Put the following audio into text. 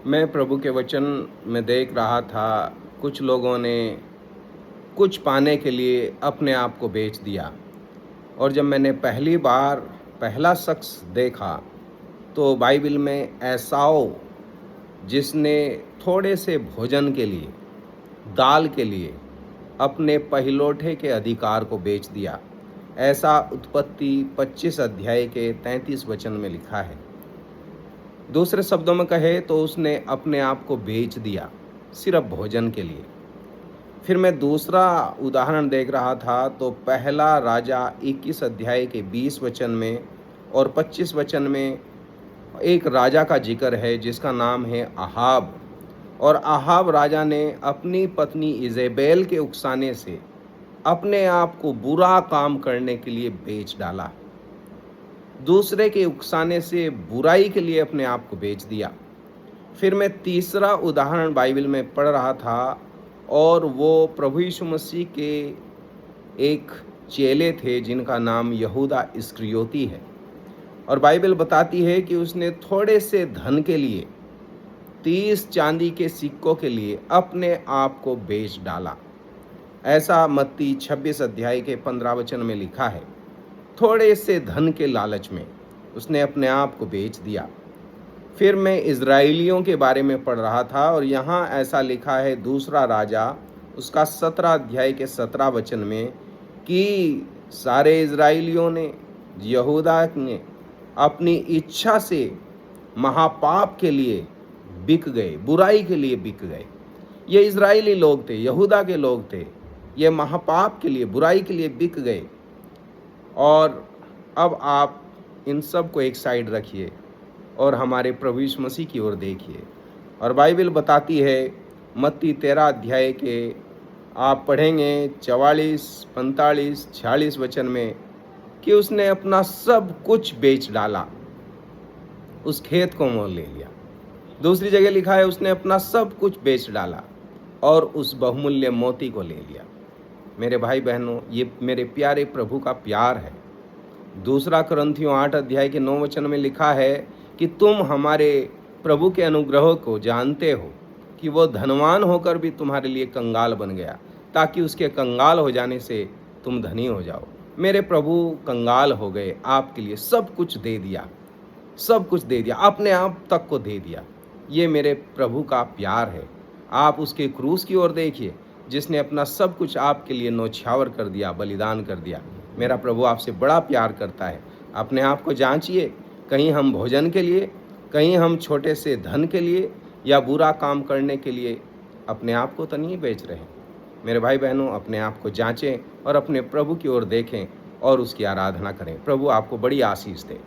मैं प्रभु के वचन में देख रहा था, कुछ लोगों ने कुछ पाने के लिए अपने आप को बेच दिया। और जब मैंने पहली बार पहला शख्स देखा तो बाइबल में एसाव, जिसने थोड़े से भोजन के लिए, दाल के लिए अपने पहिलौठे के अधिकार को बेच दिया। ऐसा उत्पत्ति 25 अध्याय के 33 वचन में लिखा है। दूसरे शब्दों में कहे तो उसने अपने आप को बेच दिया सिर्फ भोजन के लिए। फिर मैं दूसरा उदाहरण देख रहा था तो पहला राजा 21 अध्याय के 20 वचन में और 25 वचन में एक राजा का जिक्र है जिसका नाम है अहाब। और अहाब राजा ने अपनी पत्नी इजेबेल के उकसाने से अपने आप को बुरा काम करने के लिए बेच डाला। दूसरे के उकसाने से बुराई के लिए अपने आप को बेच दिया। फिर मैं तीसरा उदाहरण बाइबल में पढ़ रहा था और वो प्रभु यीशु मसीह के एक चेले थे जिनका नाम यहूदा इस्करियोती है। और बाइबल बताती है कि उसने थोड़े से धन के लिए, 30 चांदी के सिक्कों के लिए अपने आप को बेच डाला। ऐसा मत्ती 26 अध्याय के 15 वचन में लिखा है। थोड़े से धन के लालच में उसने अपने आप को बेच दिया। फिर मैं इज़राइलियों के बारे में पढ़ रहा था और यहाँ ऐसा लिखा है दूसरा राजा उसका 17 अध्याय के 17 वचन में कि सारे इज़राइलियों ने, यहूदा ने अपनी इच्छा से महापाप के लिए बिक गए, बुराई के लिए बिक गए। ये इज़राइली लोग थे, यहूदा के लोग थे। ये महापाप के लिए, बुराई के लिए बिक गए। और अब आप इन सब को एक साइड रखिए और हमारे प्रभु यीशु मसीह की ओर देखिए। और बाइबल बताती है मत्ती 13 अध्याय के आप पढ़ेंगे 44, 45, 46 वचन में कि उसने अपना सब कुछ बेच डाला, उस खेत को मोल ले लिया। दूसरी जगह लिखा है उसने अपना सब कुछ बेच डाला और उस बहुमूल्य मोती को ले लिया। मेरे भाई बहनों, ये मेरे प्यारे प्रभु का प्यार है। दूसरा कुरिन्थियों 8 अध्याय के 9 वचन में लिखा है कि तुम हमारे प्रभु के अनुग्रह को जानते हो कि वो धनवान होकर भी तुम्हारे लिए कंगाल बन गया, ताकि उसके कंगाल हो जाने से तुम धनी हो जाओ। मेरे प्रभु कंगाल हो गए, आपके लिए सब कुछ दे दिया, सब कुछ दे दिया, अपने आप तक को दे दिया। ये मेरे प्रभु का प्यार है। आप उसके क्रूस की ओर देखिए, जिसने अपना सब कुछ आपके लिए न्यौछावर कर दिया, बलिदान कर दिया। मेरा प्रभु आपसे बड़ा प्यार करता है। अपने आप को जांचिए, कहीं हम भोजन के लिए, कहीं हम छोटे से धन के लिए या बुरा काम करने के लिए अपने आप को तो नहीं बेच रहे। मेरे भाई बहनों, अपने आप को जांचें और अपने प्रभु की ओर देखें और उसकी आराधना करें। प्रभु आपको बड़ी आशीष दे।